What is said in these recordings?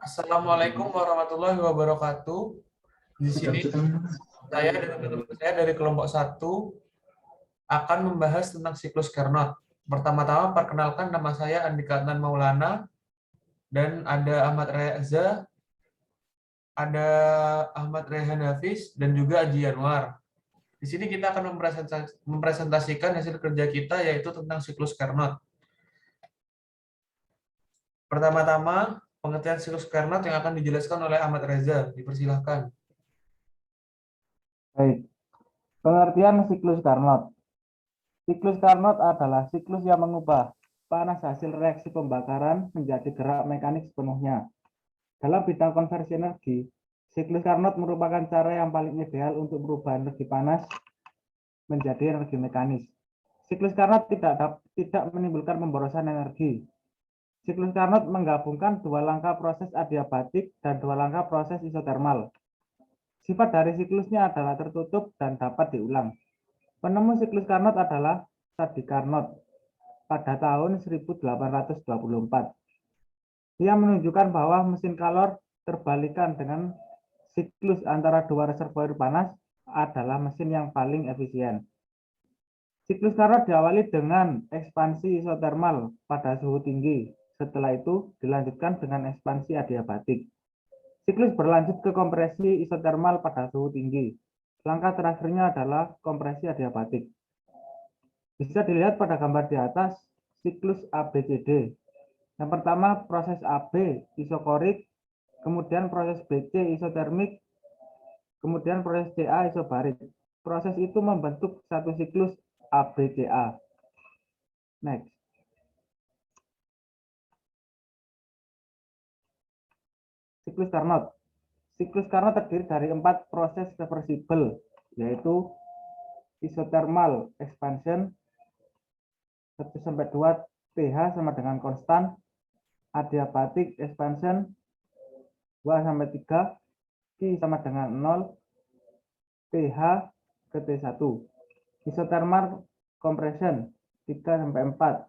Assalamualaikum warahmatullahi wabarakatuh. Di sini saya dan teman-teman saya dari kelompok 1 akan membahas tentang siklus Carnot. Pertama-tama perkenalkan, nama saya Andika Adnan Maulana dan ada Ahmad Reza, ada Ahmad Rehan Hafiz dan juga Aji Anwar. Di sini kita akan mempresentasikan hasil kerja kita yaitu tentang siklus Carnot. Pertama-tama, pengertian siklus Carnot yang akan dijelaskan oleh Ahmad Reza. Dipersilahkan. Baik, pengertian siklus Carnot. Siklus Carnot adalah siklus yang mengubah panas hasil reaksi pembakaran menjadi gerak mekanik sepenuhnya. Dalam bidang konversi energi, siklus Carnot merupakan cara yang paling ideal untuk merubah energi panas menjadi energi mekanis. Siklus Carnot tidak menimbulkan pemborosan energi. Siklus Carnot menggabungkan dua langkah proses adiabatik dan dua langkah proses isotermal. Sifat dari siklusnya adalah tertutup dan dapat diulang. Penemu siklus Carnot adalah Sadi Carnot pada tahun 1824. Ia menunjukkan bahwa mesin kalor terbalikan dengan siklus antara dua reservoir panas adalah mesin yang paling efisien. Siklus Carnot diawali dengan ekspansi isotermal pada suhu tinggi. Setelah itu dilanjutkan dengan ekspansi adiabatik. Siklus berlanjut ke kompresi isotermal pada suhu tinggi. Langkah terakhirnya adalah kompresi adiabatik. Bisa dilihat pada gambar di atas siklus ABCD. Yang pertama proses AB isokorik, kemudian proses BC isotermik, kemudian proses CA isobarik. Proses itu membentuk satu siklus ABCA. Next. Siklus Carnot. Siklus Carnot terdiri dari 4 proses reversibel, yaitu isothermal expansion 1-2 pH sama dengan konstan, adiabatic expansion 2-3 Q sama dengan 0, pH ke T1. Isothermal compression 3-4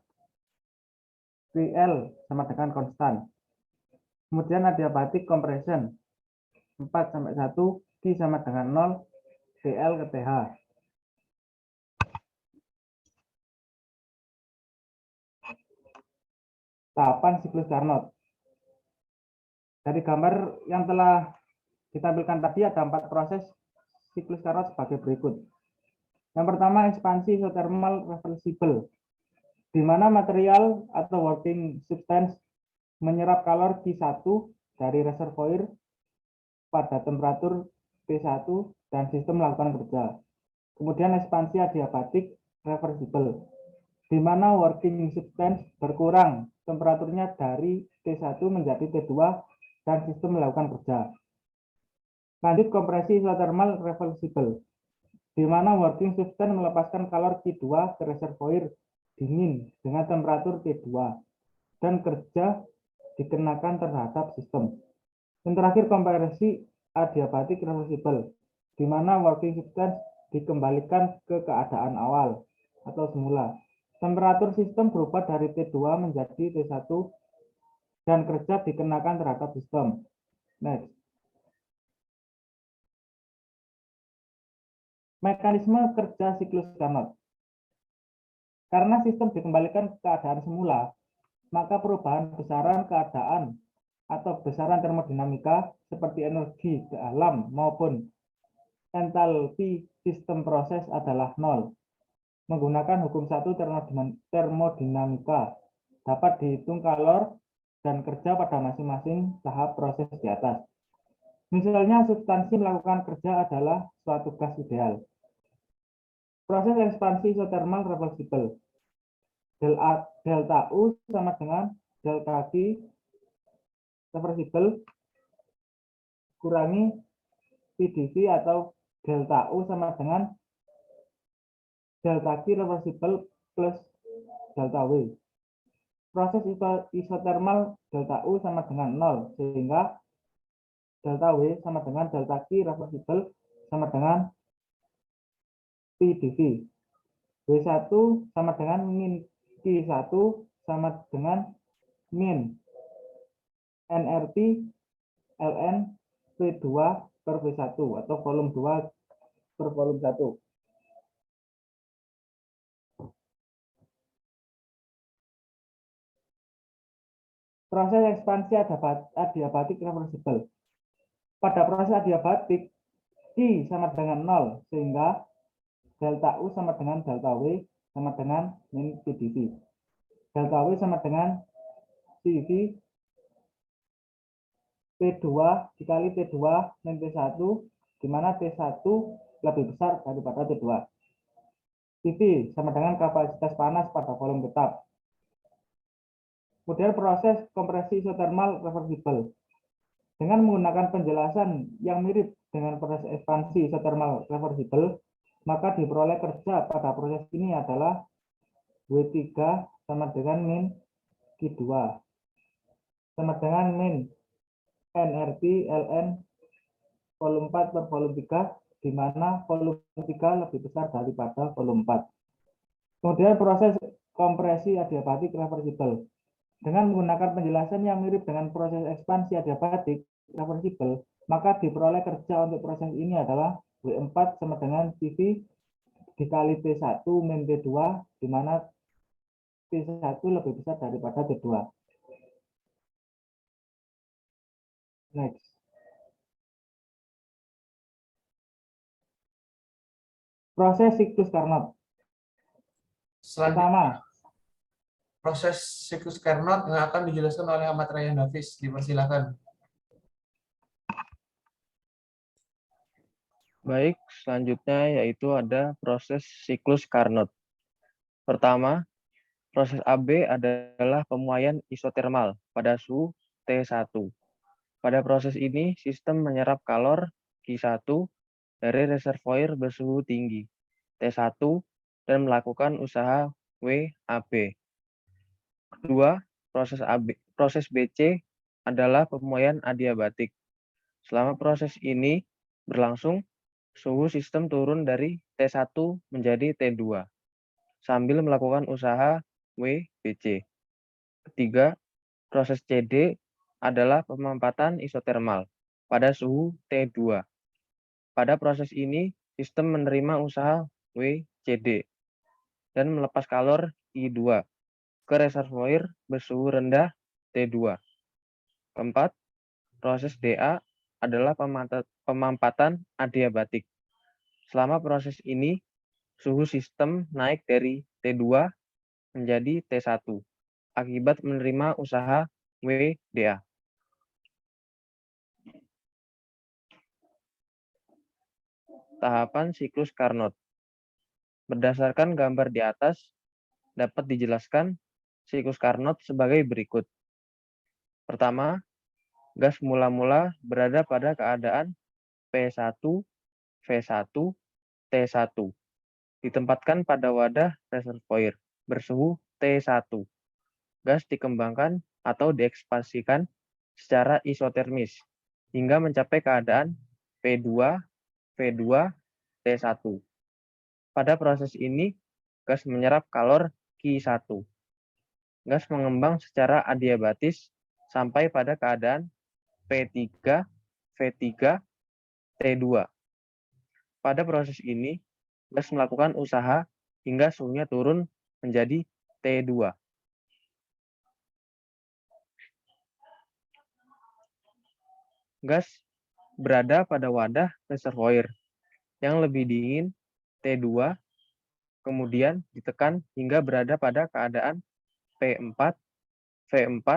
PL sama dengan konstan. Kemudian adiabatic compression 4-1 Q sama dengan 0, PL ke TH. Tahapan siklus Carnot. Dari gambar yang telah ditampilkan tadi ada 4 proses siklus Carnot sebagai berikut. Yang pertama ekspansi isothermal reversible, di mana material atau working substance menyerap kalor Q1 dari reservoir pada temperatur T1 dan sistem melakukan kerja. Kemudian ekspansi adiabatik reversible, di mana working substance berkurang temperaturnya dari T1 menjadi T2 dan sistem melakukan kerja. Lanjut kompresi isothermal reversible, di mana working substance melepaskan kalor Q2 ke reservoir dingin dengan temperatur T2 dan kerja dikenakan terhadap sistem. Dan terakhir kompresi adiabatik reversible, di mana working substance dikembalikan ke keadaan awal atau semula. Temperatur sistem berubah dari T2 menjadi T1 dan kerja dikenakan terhadap sistem. Next. Mekanisme kerja siklus Carnot. Karena sistem dikembalikan ke keadaan semula, maka perubahan besaran keadaan atau besaran termodinamika seperti energi dalam maupun entalpi sistem proses adalah 0. Menggunakan hukum 1 termodinamika dapat dihitung kalor dan kerja pada masing-masing tahap proses di atas. Misalnya substansi melakukan kerja adalah suatu gas ideal. Proses ekspansi isothermal reversible, delta U sama dengan delta Q reversible kurangi PdV atau delta U sama dengan delta Q reversible plus delta W. Proses isothermal delta U sama dengan 0, sehingga delta W sama dengan delta Q reversible sama dengan PdV. W1 sama dengan min Q1 sama dengan min nRT ln P2 per V1 atau volume 2 per volume 1. Proses ekspansi adiabatik reversible. Pada proses adiabatik, Q sama dengan 0, sehingga delta U sama dengan delta W sama dengan min PdV. Delta W sama dengan CV P2 dikali T2 min T1, di mana T1 lebih besar daripada T2. CV sama dengan kapasitas panas pada volume tetap. Kemudian proses kompresi isotermal reversible. Dengan menggunakan penjelasan yang mirip dengan proses ekspansi isotermal reversible, maka diperoleh kerja pada proses ini adalah W3 sama dengan min Q2 sama dengan min nRT ln volume 4 per volume 3, di mana volume 3 lebih besar daripada volume 4. Kemudian proses kompresi adiabatik reversible. Dengan menggunakan penjelasan yang mirip dengan proses ekspansi adiabatik reversible, maka diperoleh kerja untuk proses ini adalah W4 sama dengan CV dikali T1 min T2, di mana T1 lebih besar daripada T2. Next. Proses siklus Carnot. Selanjutnya, Pertama, proses siklus Carnot yang akan dijelaskan oleh Ahmad Rayyan Hafiz. Dipersilakan. Baik, selanjutnya yaitu ada proses siklus Carnot. Pertama, proses AB adalah pemuaian isotermal pada suhu T1. Pada proses ini, sistem menyerap kalor Q1 dari reservoir bersuhu tinggi T1 dan melakukan usaha WAB. Kedua, proses BC adalah pemuaian adiabatik. Selama proses ini berlangsung, suhu sistem turun dari T1 menjadi T2 sambil melakukan usaha WBC. Ketiga, proses CD adalah pemampatan isotermal pada suhu T2. Pada proses ini, sistem menerima usaha WCD dan melepas kalor I2 ke reservoir bersuhu rendah T2. Keempat, proses DA adalah pemampatan adiabatik. Selama proses ini, suhu sistem naik dari T2 menjadi T1 akibat menerima usaha WDA. Tahapan siklus Carnot. Berdasarkan gambar di atas, dapat dijelaskan siklus Carnot sebagai berikut. Pertama, gas mula-mula berada pada keadaan P1, V1, T1. Ditempatkan pada wadah reservoir bersuhu T1. Gas dikembangkan atau diekspansikan secara isotermis hingga mencapai keadaan P2, V2, T1. Pada proses ini, gas menyerap kalor Q1. Gas mengembang secara adiabatis sampai pada keadaan P3, V3, T2. Pada proses ini, gas melakukan usaha hingga suhunya turun menjadi T2. Gas berada pada wadah reservoir yang lebih dingin T2, kemudian ditekan hingga berada pada keadaan P4, V4,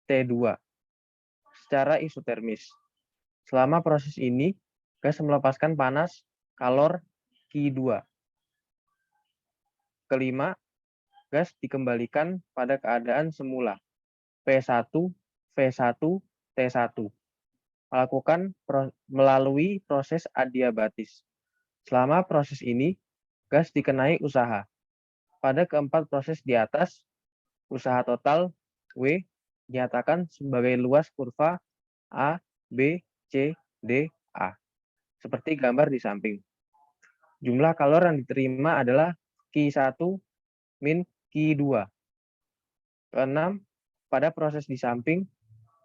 T2 secara isotermis. Selama proses ini, gas melepaskan panas kalor Q2. Kelima, gas dikembalikan pada keadaan semula P1, V1, T1. Melalui proses adiabatis. Selama proses ini, gas dikenai usaha. Pada keempat proses di atas, usaha total W dinyatakan sebagai luas kurva A, B, C, D, A. Seperti gambar di samping. Jumlah kalor yang diterima adalah Q1 min Q2. Keenam, pada proses di samping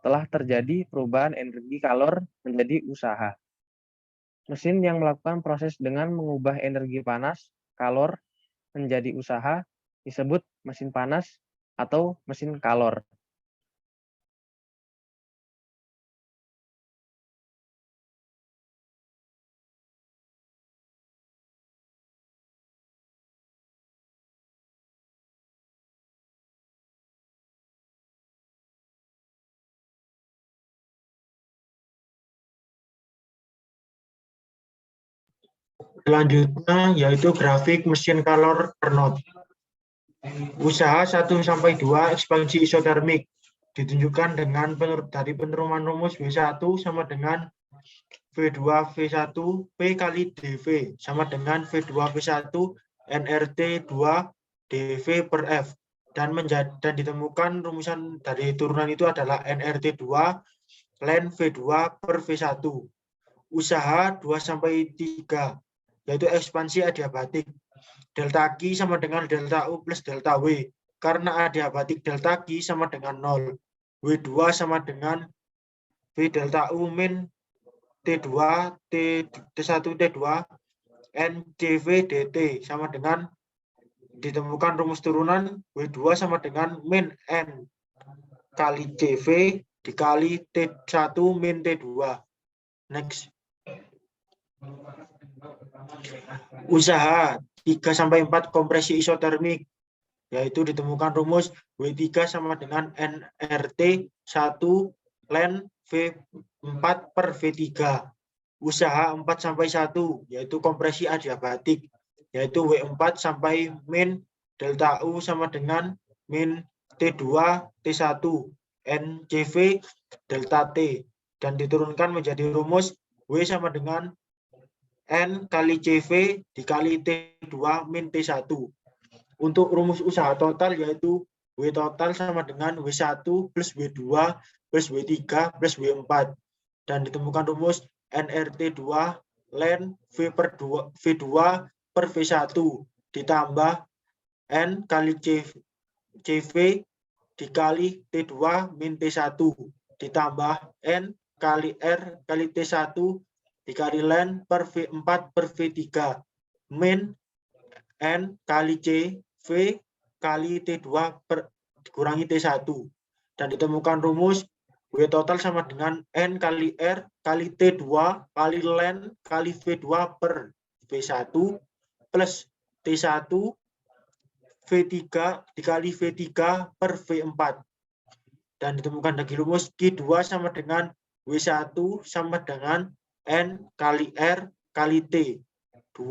telah terjadi perubahan energi kalor menjadi usaha. Mesin yang melakukan proses dengan mengubah energi panas, kalor, menjadi usaha disebut mesin panas atau mesin kalor. Selanjutnya yaitu grafik mesin kalor Carnot. Usaha 1-2 ekspansi isotermik ditunjukkan dengan dari peneruman rumus W1 sama dengan V2 V1 P kali dV sama dengan V2 V1 nRT 2 dV per F dan ditemukan rumusan dari turunan itu adalah nRT 2 ln V2 per V1. Usaha 2-3 yaitu ekspansi adiabatik. Delta Q sama dengan delta U plus delta W. Karena adiabatik delta Q sama dengan 0. W2 sama dengan V delta U min T2 T1 T2 NCV DT sama dengan ditemukan rumus turunan W2 sama dengan min N kali CV dikali T1 min T2. Next. Usaha 3-4 kompresi isotermik, yaitu ditemukan rumus W3 sama dengan nRT 1 ln V4 per V3. Usaha 4-1, yaitu kompresi adiabatik, yaitu W4 sampai min delta U sama dengan min T2 T1 NCV delta T, dan diturunkan menjadi rumus W sama dengan N kali CV dikali T2 min T1. Untuk rumus usaha total yaitu W total sama dengan W1 plus W2 plus W3 plus W4. Dan ditemukan rumus nRT 2 ln V2 per V1 ditambah N kali CV dikali T2 min T1 ditambah N kali R kali T1 dikali ln per V4 per V3 min N kali C V kali T2 per dikurangi T1, dan ditemukan rumus W total sama dengan N kali R kali T2 kali ln kali V2 per V1 plus T1 V3 dikali V3 per V4, dan ditemukan lagi rumus Q2 sama dengan W1 sama dengan N kali R kali T 2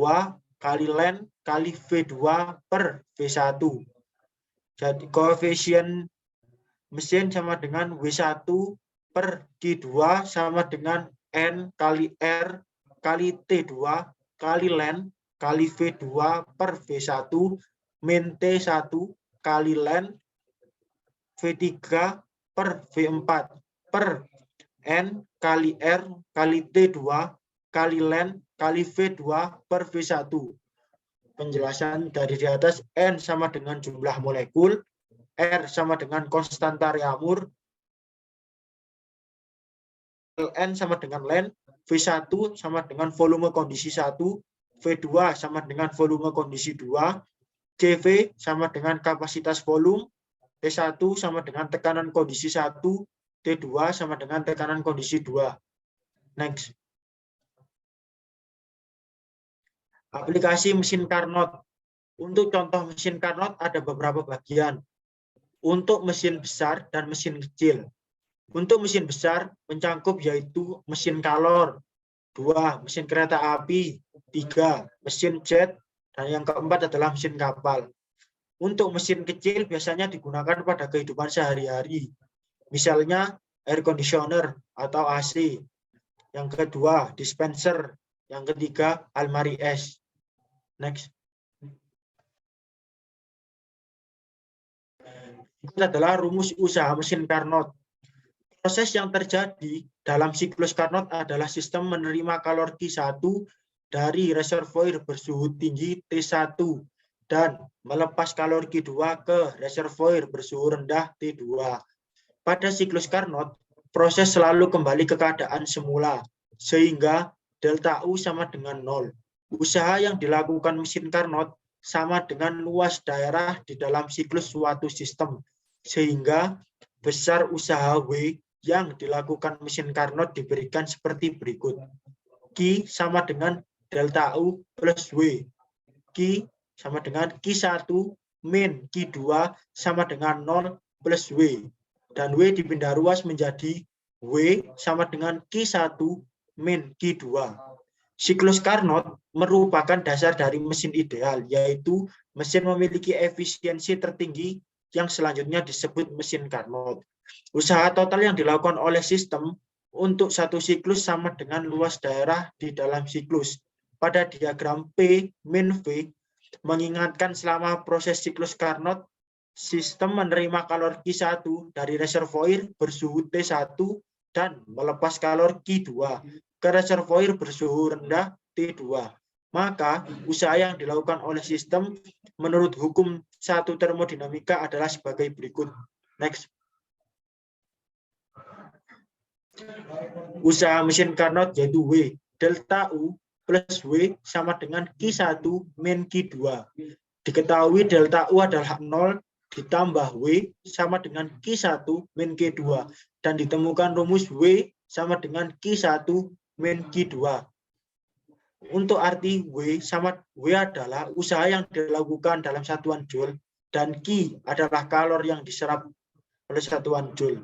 kali ln kali V2 per V1. Jadi koefisien mesin sama dengan W1 per Q2 sama dengan N kali R kali T2 kali ln kali V2 per V1 min T1 kali ln V3 per V4 per N kali R kali T2 kali ln kali V2 per V1. Penjelasan dari di atas, N sama dengan jumlah molekul, R sama dengan konstanta Reaumur, Ln sama dengan ln, V1 sama dengan volume kondisi 1, V2 sama dengan volume kondisi 2, CV sama dengan kapasitas volume, T1 sama dengan tekanan kondisi 1, T2 sama dengan tekanan kondisi 2. Next. Aplikasi mesin Carnot. Untuk contoh mesin Carnot ada beberapa bagian. Untuk mesin besar dan mesin kecil. Untuk mesin besar mencangkup yaitu mesin kalor, 2, mesin kereta api, 3, mesin jet, dan yang keempat adalah mesin kapal. Untuk mesin kecil biasanya digunakan pada kehidupan sehari-hari. Misalnya air conditioner atau AC. Yang kedua, dispenser. Yang ketiga, almari es. Next. Itu adalah rumus usaha mesin Carnot. Proses yang terjadi dalam siklus Carnot adalah sistem menerima kalor Q1 dari reservoir bersuhu tinggi T1 dan melepas kalor Q2 ke reservoir bersuhu rendah T2. Pada siklus Carnot, proses selalu kembali ke keadaan semula, sehingga delta U sama dengan 0. Usaha yang dilakukan mesin Carnot sama dengan luas daerah di dalam siklus suatu sistem, sehingga besar usaha W yang dilakukan mesin Carnot diberikan seperti berikut. Q sama dengan delta U plus W. Q sama dengan Q1 min Q2 sama dengan 0 plus W. Dan W dipindah ruas menjadi W sama dengan Q1 min Q2. Siklus Carnot merupakan dasar dari mesin ideal, yaitu mesin memiliki efisiensi tertinggi yang selanjutnya disebut mesin Carnot. Usaha total yang dilakukan oleh sistem untuk satu siklus sama dengan luas daerah di dalam siklus. Pada diagram P min V, mengingatkan selama proses siklus Carnot, sistem menerima kalor Q1 dari reservoir bersuhu T1 dan melepas kalor Q2 ke reservoir bersuhu rendah T2. Maka, usaha yang dilakukan oleh sistem menurut hukum satu termodinamika adalah sebagai berikut. Next. Usaha mesin Carnot yaitu W. Delta U plus W sama dengan Q1 min Q2. Diketahui delta U adalah 0 ditambah W sama dengan Q1 min Q2. Dan ditemukan rumus W sama dengan Q1 min Q2. Untuk arti W adalah usaha yang dilakukan dalam satuan Joule dan Q adalah kalor yang diserap oleh satuan Joule.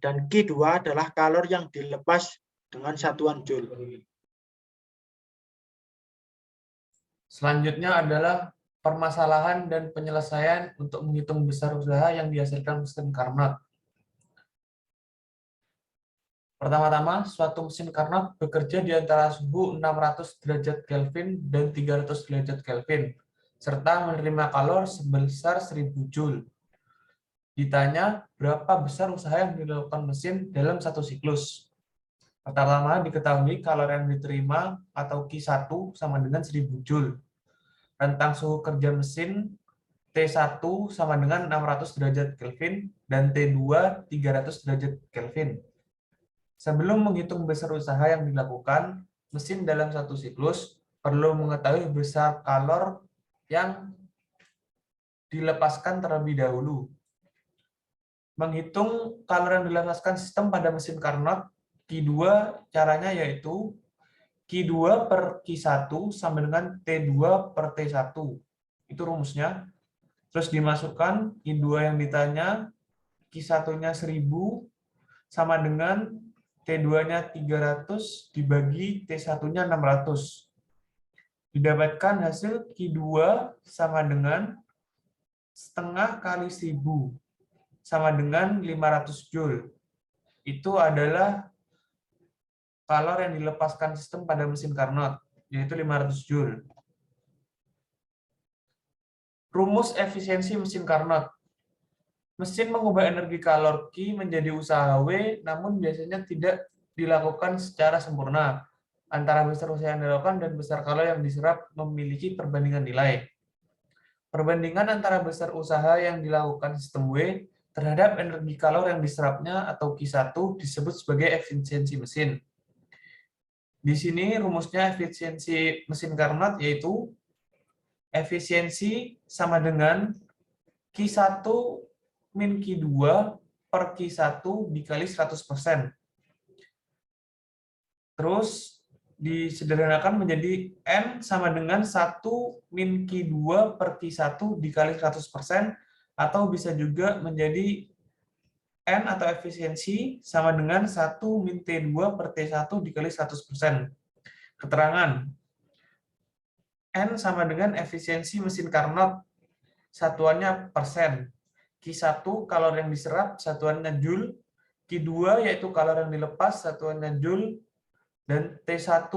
Dan Q2 adalah kalor yang dilepas dengan satuan Joule. Selanjutnya adalah permasalahan dan penyelesaian untuk menghitung besar usaha yang dihasilkan mesin Carnot. Pertama-tama, suatu mesin Carnot bekerja di antara suhu 600 derajat Kelvin dan 300 derajat Kelvin, serta menerima kalor sebesar 1000 Joule. Ditanya berapa besar usaha yang dilakukan mesin dalam satu siklus. Pertama, diketahui kalor yang diterima atau Q1 sama dengan 1000 Joule. Rentang suhu kerja mesin T1 sama dengan 600 derajat Kelvin dan T2 300 derajat Kelvin. Sebelum menghitung besar usaha yang dilakukan, mesin dalam satu siklus perlu mengetahui besar kalor yang dilepaskan terlebih dahulu. Menghitung kalor yang dilepaskan sistem pada mesin Carnot, Q2 caranya yaitu Q2 per Q1 sama dengan T2 per T1. Itu rumusnya. Terus dimasukkan Q2 yang ditanya, Q1-nya 1000 sama dengan T2-nya 300 dibagi T1-nya 600. Didapatkan hasil Q2 sama dengan setengah kali 1000 sama dengan 500 Joule. Itu adalah kalor yang dilepaskan sistem pada mesin Carnot, yaitu 500 Joule. Rumus efisiensi mesin Carnot. Mesin mengubah energi kalor Q menjadi usaha W, namun biasanya tidak dilakukan secara sempurna. Antara besar usaha yang dilakukan dan besar kalor yang diserap memiliki perbandingan nilai. Perbandingan antara besar usaha yang dilakukan sistem W terhadap energi kalor yang diserapnya atau Q1 disebut sebagai efisiensi mesin. Di sini rumusnya efisiensi mesin Carnot yaitu efisiensi sama dengan Q1 min Q2 per Q1 dikali 100%. Terus disederhanakan menjadi N sama dengan 1 min Q2 per Q1 dikali 100%, atau bisa juga menjadi N atau efisiensi sama dengan 1 min T2 per T1 dikali 100%. Keterangan. N sama dengan efisiensi mesin Carnot, satuannya persen. Q1 kalor yang diserap, satuannya Joule. Q2 yaitu kalor yang dilepas, satuannya Joule. Dan T1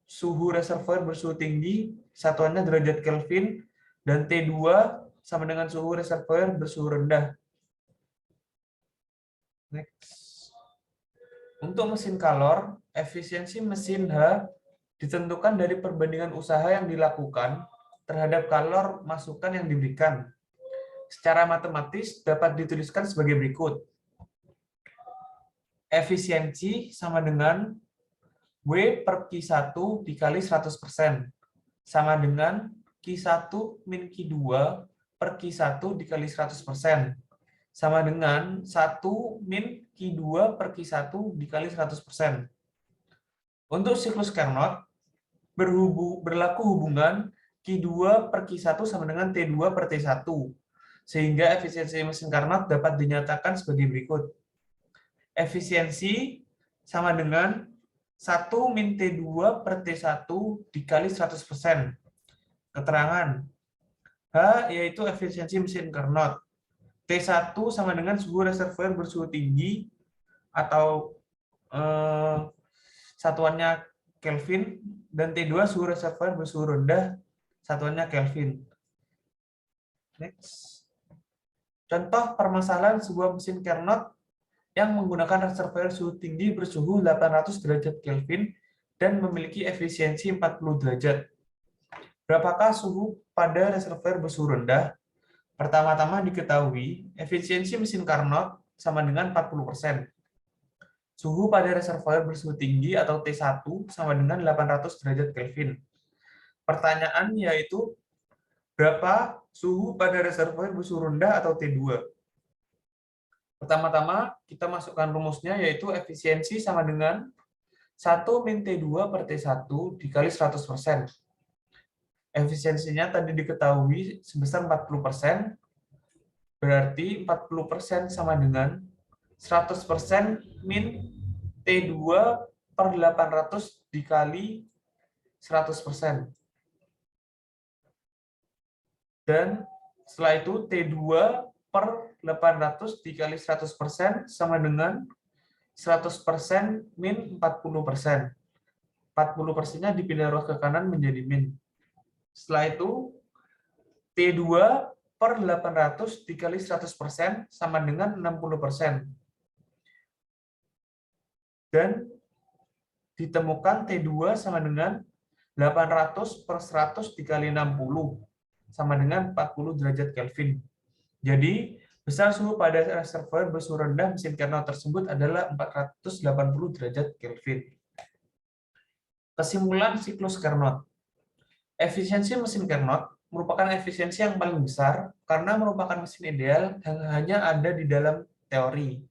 suhu reservoir bersuhu tinggi, satuannya derajat Kelvin. Dan T2 sama dengan suhu reservoir bersuhu rendah. Next. Untuk mesin kalor, efisiensi mesin H ditentukan dari perbandingan usaha yang dilakukan terhadap kalor masukan yang diberikan. Secara matematis dapat dituliskan sebagai berikut. Efisiensi sama dengan W per Q1 dikali 100%, sama dengan Q1 min Q2 per Q1 dikali 100%, sama dengan 1 min Q2 per Q1 dikali 100%. Untuk siklus Carnot, berlaku hubungan Q2 per Q1 sama dengan T2 per T1, sehingga efisiensi mesin Carnot dapat dinyatakan sebagai berikut. Efisiensi sama dengan 1 min T2 per T1 dikali 100%. Keterangan. H yaitu efisiensi mesin Carnot. T1 sama dengan suhu reservoir bersuhu tinggi atau satuannya Kelvin, dan T2 suhu reservoir bersuhu rendah, satuannya Kelvin. Next. Contoh permasalahan sebuah mesin Carnot yang menggunakan reservoir suhu tinggi bersuhu 800 derajat Kelvin dan memiliki efisiensi 40 derajat. Berapakah suhu pada reservoir bersuhu rendah? Pertama-tama diketahui efisiensi mesin Carnot sama dengan 40%. Suhu pada reservoir bersuhu tinggi atau T1 sama dengan 800 derajat Kelvin. Pertanyaan yaitu, berapa suhu pada reservoir bersuhu rendah atau T2? Pertama-tama kita masukkan rumusnya, yaitu efisiensi sama dengan 1 min T2 per T1 dikali 100%. Efisiensinya tadi diketahui sebesar 40%, berarti 40% sama dengan 100% min T2 per 800 dikali 100%. Dan setelah itu T2 per 800 dikali 100% sama dengan 100% min 40%. 40%-nya dipindah arah ke kanan menjadi min. Setelah itu T2 per 800 dikali 100% sama dengan 60%. Dan ditemukan T2 sama dengan 800 per 100 dikali 60 sama dengan 40 derajat Kelvin. Jadi, besar suhu pada reservoir bersuhu rendah mesin Carnot tersebut adalah 480 derajat Kelvin. Kesimpulan siklus Carnot. Efisiensi mesin Carnot merupakan efisiensi yang paling besar karena merupakan mesin ideal yang hanya ada di dalam teori.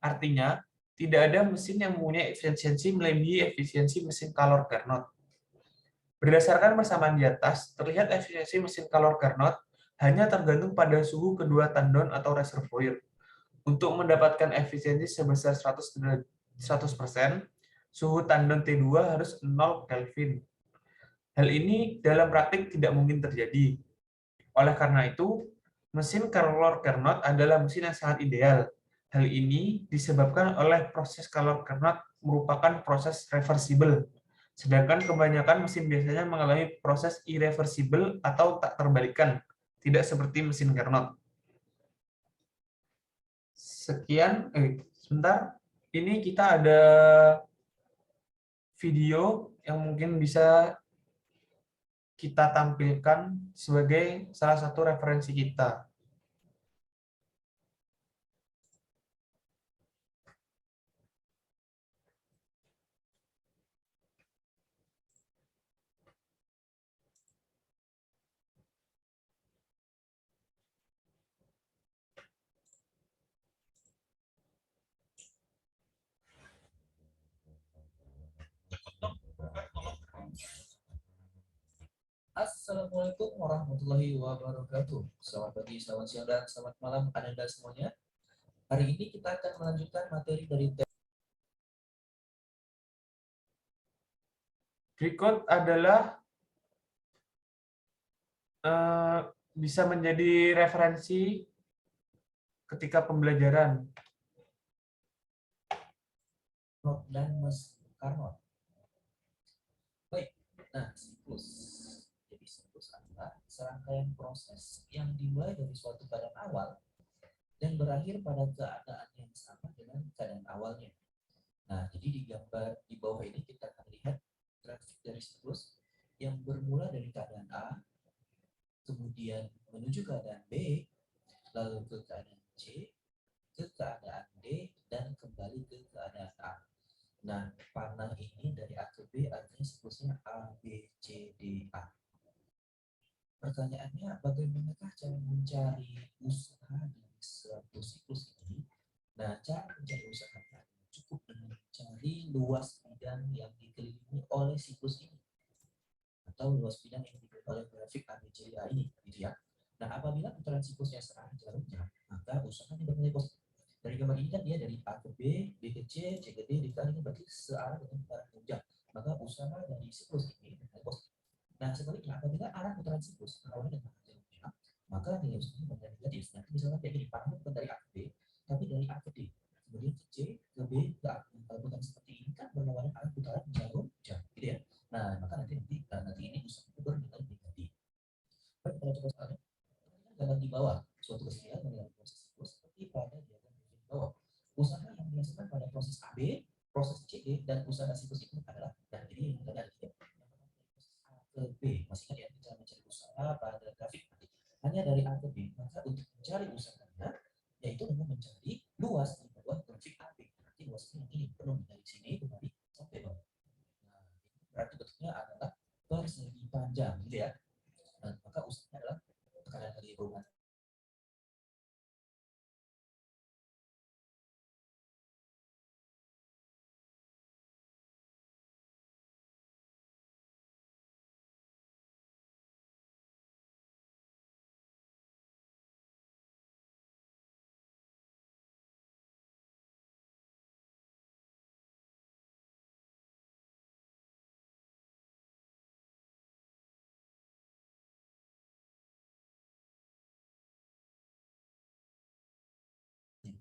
Artinya, tidak ada mesin yang mempunyai efisiensi melebihi efisiensi mesin Calor Carnot. Berdasarkan persamaan di atas, terlihat efisiensi mesin Calor Carnot hanya tergantung pada suhu kedua tandon atau reservoir. Untuk mendapatkan efisiensi sebesar 100%, suhu tandon T2 harus 0 Kelvin. Hal ini dalam praktik tidak mungkin terjadi. Oleh karena itu, mesin Calor Carnot adalah mesin yang sangat ideal. Hal ini disebabkan oleh proses Calor Carnot merupakan proses reversible, sedangkan kebanyakan mesin biasanya mengalami proses irreversible atau tak terbalikan, tidak seperti mesin Carnot. Sekian, sebentar. Ini kita ada video yang mungkin bisa kita tampilkan sebagai salah satu referensi kita. Assalamualaikum warahmatullahi wabarakatuh. Selamat pagi, selamat siang, dan selamat malam Anda semuanya. Hari ini kita akan melanjutkan materi dari Berikut adalah bisa menjadi referensi ketika pembelajaran. Carnot dan mesin Carnot. Baik, nah siklus. Jadi siklus adalah serangkaian proses yang dimulai dari suatu keadaan awal dan berakhir pada keadaan yang sama dengan keadaan awalnya. Nah, jadi di gambar di bawah ini kita akan lihat grafik dari siklus yang bermula dari keadaan A, kemudian menuju keadaan B, lalu ke keadaan C, ke keadaan D, dan kembali ke keadaan A. Nah, panah ini dari A ke B artinya siklusnya A, B, C, D, A. Pertanyaannya, bagaimanakah cara mencari usaha dari suatu siklus ini? Nah, cara mencari usahanya cukup dengan mencari luas bidang yang dikelilingi oleh siklus ini, atau luas bidang yang dikelilingi oleh grafik ABCDA ini, gitu ya. Nah, apabila putaran siklusnya searah jarumnya, maka usahanya bernilai positif. Dari gambar ini kan dia dari A ke B, B ke C, C ke D, D ke A, ini berarti searah dengan putaran tunjang. Maka usaha dari siklus ini bernilai positif. Nah, sebaliknya apabila arah putaran siklus berlawanan dengan jarumnya, maka nilai usahanya bernilai negatif. Nanti misalnya kayak gini, panahnya bukan dari A ke B, tapi dari A ke D, kemudian ke C, ke B, ke A. Kalau putaran seperti ini kan berlawanan arah putaran jarum jam, gitu ya. Nah, maka nanti ini usahanya bernilai negatif. Baik, kita coba soalnya. Gambar di bawah suatu kesenian mengenai proses siklus seperti pada diagram di bawah. Usaha yang dihasilkan pada proses AB, proses CD, dan usaha siklus itu adalah, dan ini yang ada di proses A ke B. Masih ingat ya, kita mencari usaha pada grafik nanti. Hanya dari A ke B, maka untuk mencari usahanya, yaitu dengan mencari luas di bawah grafik AB. Nanti luasnya yang ini penuh dari sini kembali sampai bawah. Nah, ini berarti bentuknya adalah persegi panjang, gitu ya. Nah, maka usahanya adalah tekanan dari perubahan.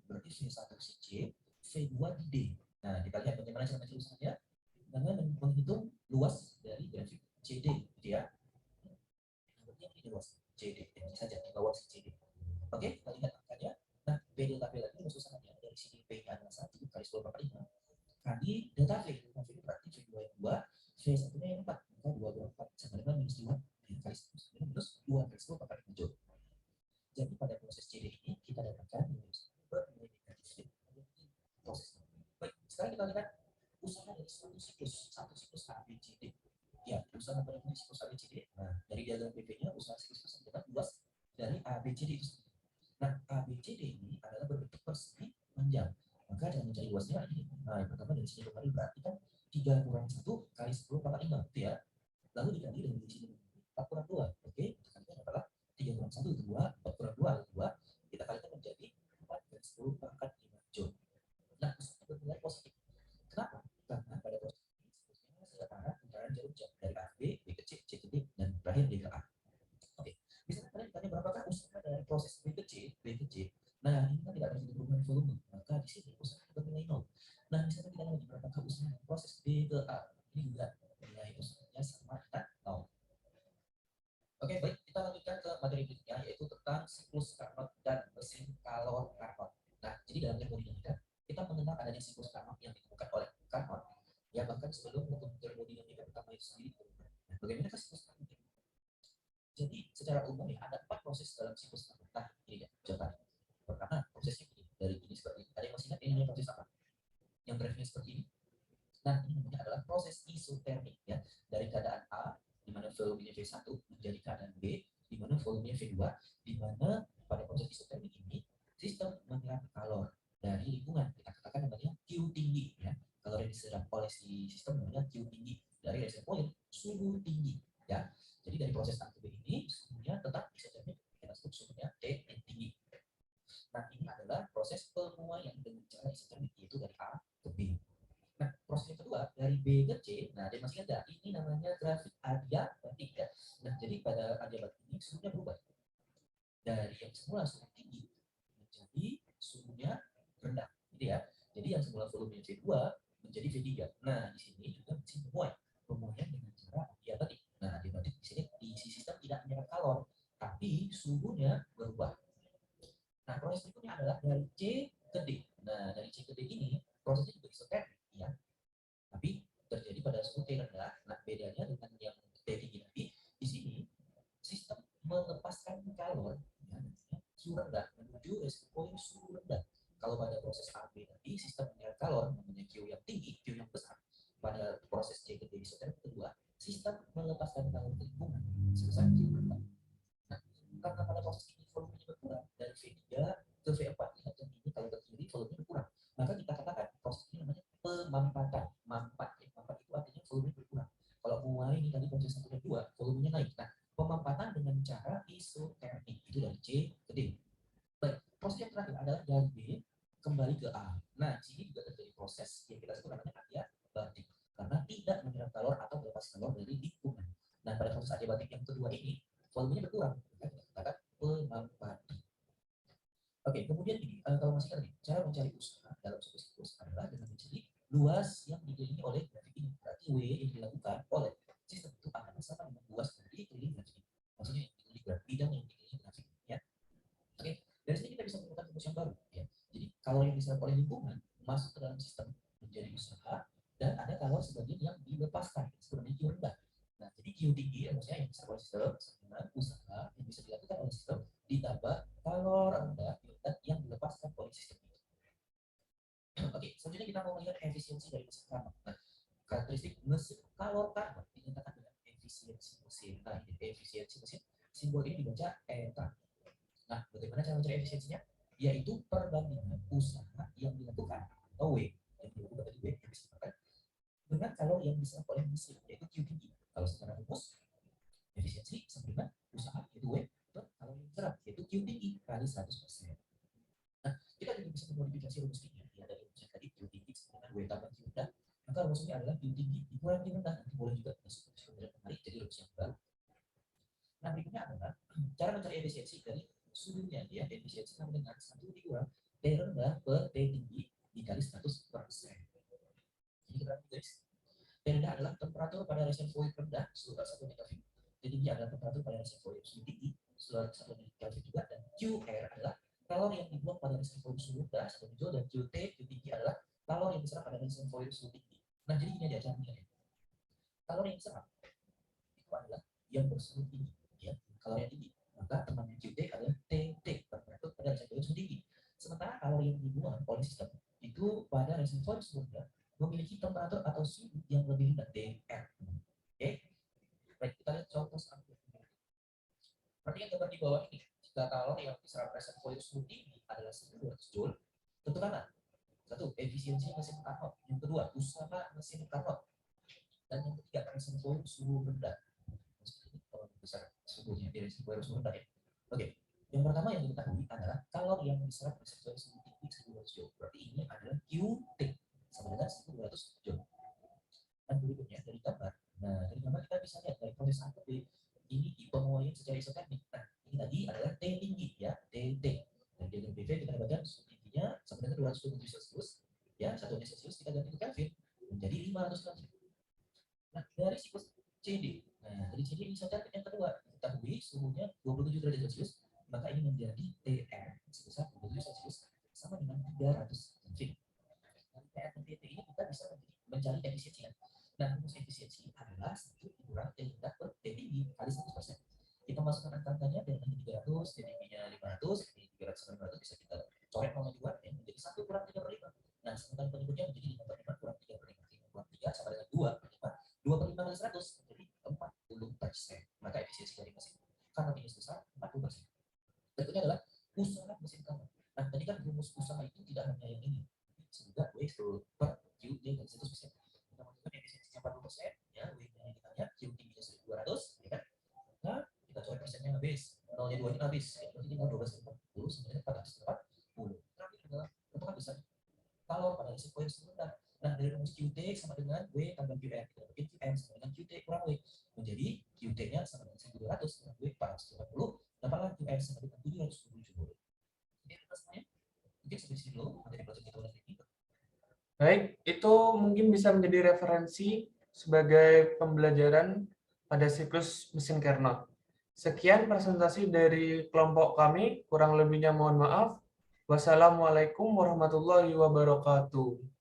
Berarti V1 si C, V2 di D. Nah, kita lihat bagaimana cara mencari usahanya dengan menghitung luas dari grafik CD, gitu ya. Berarti yang ini luas CD, ini saja di bawah si CD. Oke, kita lihat angkanya. Nah, B delta V lagi rumus usahanya dari sini P-nya adalah 1 kali 10 per 5 kali delta V. Delta V itu berarti V2 yang 2, V1-nya yang 4. Maka 2 per 4 sama dengan minus 2 kali 10 minus 2 kali 10 per 5 joule. Jadi pada proses CD ini kita dapatkan bernilai negatif proses. Baik, sekarang kita lihat usaha dari satu siklus A, B, C, D. Ya, usaha pada siklus A, B, C, D. Nah, dari diagram PP-nya usaha siklus tersebut luas dari A, B, C, D itu sendiri. Nah, A, B, C, D ini adalah berbentuk persegi panjang. Maka dengan mencari luasnya ini. Nah, yang pertama dari sini kemarin berarti kan 3 kurang 1 kali 10 per 5, gitu ya. Lalu dikali dengan di sini 4 kurang 2. Oke, dikalikan adalah 3 kurang 1, 2, 4 kurang 2, 2. Kita kalikan menjadi 4 kali 10 pangkat 5 joule. Nah, usahanya bernilai positif. Kenapa? Karena pada proses ini siklusnya setara putaran jarum jam dari A ke B, B ke C, C ke D, dan terakhir D ke A. Oke, misalnya kalian ditanya berapakah usaha dari proses B ke C, B ke C. Nah, ini kan tidak terjadi perubahan volume, maka di sini usaha bernilai 0. Nah, misalnya kita lagi berapakah usaha dari proses B ke A, ini juga nilai usahanya sama dengan 0. Oke, baik, kita lanjutkan ke materi berikutnya, yaitu tentang siklus Carnot dan mesin kalor Carnot. Nah, jadi dalam termodinamika, kita mengenal adanya siklus Carnot yang ditemukan oleh Carnot, ya bahkan sebelum hukum termodinamika pertama itu sendiri ditemukan. Nah, bagaimana siklus Carnot? Jadi, secara umum ya, ada 4 proses dalam siklus Carnot. Nah, ini ya, jawabannya. Pertama, prosesnya ini, dari ini seperti ini. Ada yang masih ingat ini namanya proses apa? Yang grafiknya seperti ini. Nah, ini namanya adalah proses isotermik, ya. Dari keadaan A, di mana volumenya V1 menjadi keadaan B, di mana volumenya V2, di mana pada proses isotermik ini sistem menyerap kalor dari lingkungan. Kita katakan namanya Q tinggi, ya. Kalor yang diserap oleh si sistem namanya Q tinggi dari reservoir suhu tinggi, ya. Jadi dari proses A ke B ini suhunya tetap isotermik, kita sebut suhunya T yang tinggi. Nah, ini adalah proses pemuaian dengan cara isotermik, yaitu dari A ke B. Nah, proses yang kedua dari B ke C, nah dia masih ada, ini namanya grafik adiabatik, ya. Nah, jadi pada adiabatik ini suhunya berubah dari yang semula suhu tinggi menjadi suhunya rendah, gitu ya. Jadi yang semula volume V2 menjadi V3. Nah, di sini juga masih pemuaian dengan cara adiabatik. Nah, adiabatik di sini di sistem tidak menyerap kalor, tapi suhunya berubah. Nah, proses berikutnya adalah dari C ke D. Nah, dari C ke D ini prosesnya juga isotermik, ya. Tapi terjadi pada suhu T rendah. Nah, bedanya dengan yang T tinggi tadi, di sini sistem melepaskan menuju reservoir yang suhu rendah. Kalau pada proses A, B tadi sistem menyerap kalor namanya Q yang tinggi, Q yang besar. Pada proses C ke D isotermik kedua, sistem melepaskan kalor ke lingkungan sebesar Q rendah. Nah, karena pada proses ini volumenya berkurang dari V3 ke V4, lihat yang ini kalau ke kiri volumenya berkurang, maka kita katakan proses ini namanya pemampatan. Mampat itu artinya volumenya berkurang. Kalau mulai ini tadi proses 1 dan 2, volumenya naik. Nah, pemampatan dengan cara isotermik itu dari C ke D. Baik, proses yang terakhir adalah dari B kembali ke A. Nah, di sini juga terjadi proses yang kita sebut namanya adiabatik karena tidak menyerap kalor atau melepas kalor dari lingkungan. Nah, pada proses adiabatik yang kedua ini volumenya berkurang, kita katakan pemampatan. Oke, kemudian ini kalau masih ingat nih, cara mencari usaha dalam suatu siklus adalah dengan mencari luas yang dikelilingi oleh grafik ini. Berarti W yang dilakukan oleh sistem itu akan sama dengan luas dari keliling grafik ini. Maksudnya dikelilingi bidang yang dikelilingi grafik ini, ya. Oke, dari sini kita bisa menemukan rumus yang baru, ya. Jadi kalau yang diserap oleh lingkungan masuk ke dalam sistem menjadi usaha dan ada kalor sebagian yang dilepaskan sebenarnya Q rendah. Nah, jadi Q tinggi maksudnya yang diserap oleh sistem dengan usaha yang bisa dilakukan oleh sistem ditambah kalor rendah yang dilepaskan oleh sistem itu. Oke, selanjutnya kita mau melihat efisiensi dari mesin Carnot. Nah, karakteristik mesin kalor Carnot dinyatakan dengan efisiensi mesin. Nah, ini efisiensi mesin, simbol ini dibaca eta. Nah, bagaimana cara mencari efisiensinya? Yaitu perbandingan usaha yang dilakukan atau W yang dilakukan tadi W yang disebutkan dengan kalor yang diserap oleh mesin yaitu Q tinggi. Kalau secara rumus efisiensi sama dengan usaha yaitu W per kalor yang diserap yaitu Q tinggi kali 100%. Nah, kita juga bisa memodifikasi rumus ini ya dari rumus yang tadi Q tinggi sama dengan W tambah Q rendah. Maka rumusnya adalah Q tinggi dikurang Q rendah. Nanti boleh juga masuk ke sebenarnya kemarin jadi rumus yang baru. Nah, berikutnya adalah cara mencari efisiensi dari suhunya ya, efisiensi sama dengan 1 dikurang T rendah per T tinggi dikali 100%. Jadi kita lihat guys, T rendah adalah temperatur pada reservoir rendah suhu 1 Kelvin. T tinggi adalah temperatur pada reservoir suhu tinggi suhu 1 Kelvin juga, dan QR adalah kalor yang dibuang pada reservoir suhu rendah 1 Joule, dan QT Q tinggi adalah kalor yang diserap pada reservoir suhu tinggi. Nah, jadi ini aja caranya. Kalor yang diserap itu adalah yang bersuhu tinggi ya, kalor yang tinggi. Maka temannya QT adalah TT, temperatur pada reservoir suhu tinggi. Sementara kalori yang dibuang oleh sistem itu pada reservoir suhu rendah memiliki temperatur atau suhu yang lebih rendah, DR. Oke, baik, kita lihat contoh selanjutnya. Perhatikan gambar di bawah ini. Jika kalori yang diserap reservoir suhu tinggi adalah 1200 Joule, tentukanlah satu, efisiensi mesin Carnot. Yang kedua, usaha mesin Carnot. Dan yang ketiga, reservoir suhu rendah. Besar suhunya di reservoir suhu rendah ya. Oke, yang pertama yang diketahui adalah kalor yang diserap reservoir suhu tinggi 1200 Joule. Berarti ini adalah QT sama dengan 1200 Joule. Dan berikutnya dari gambar. Nah, dari gambar kita bisa lihat dari proses A ke B ini pemuaian secara isotermik. Nah, ini tadi adalah T tinggi ya, TT. Dan diagram PV kita dapatkan suhu tingginya sama dengan 227 Celcius. Ya, satunya Celcius kita ganti ke Kelvin menjadi 500 Kelvin. Nah, dari siklus CD. Nah, dari CD isotermik yang kedua, ketahui suhunya 27 derajat Celcius, maka ini menjadi TR sebesar 27 Celcius sama dengan 300 Kelvin. Dari TR dan TT ini kita bisa mencari efisiensi. Nah, rumus efisiensi adalah 1 dikurang T rendah per T tinggi kali 100%. Kita masukkan angka-angkanya dengan 300, T tingginya 500, T 300 sama 500 bisa kita coret nomor 2 ya, menjadi 1 kurang 3 per 5. Nah, sementara berikutnya menjadi 5 per 5 kurang 3 per 5. 5 kurang 3 sama dengan 2 per 5. 2 per 5 kali 100 menjadi 40%. Maka efisiensi dari mesin Carnot ini sebesar 40%. Berikutnya adalah usaha mesin Carnot. Nah, tadi kan rumus usaha itu tidak hanya yang ini, juga W per Q dari 100%. Kita masukkan efisiensinya 40%, ya, W-nya yang ditanya, Q tingginya 1200, ya kan? Nah, kita coret persennya habis, 0-nya 2-nya habis, ya, berarti tinggal 1240, sebenarnya 440. Terakhir adalah tentukan besar kalor pada reservoir suhu rendah. Nah, dari rumus QT sama dengan W tambah QR, kita bikin QM sama dengan QT kurang W, menjadi QT-nya sama dengan 1200 kurang W 480, dapatlah QM sama dengan 770 Joule. Oke, semuanya mungkin sampai sini dulu materi pelajaran kita hari ini. Baik, itu mungkin bisa menjadi referensi sebagai pembelajaran pada siklus mesin Carnot. Sekian presentasi dari kelompok kami, kurang lebihnya mohon maaf. Wassalamualaikum warahmatullahi wabarakatuh.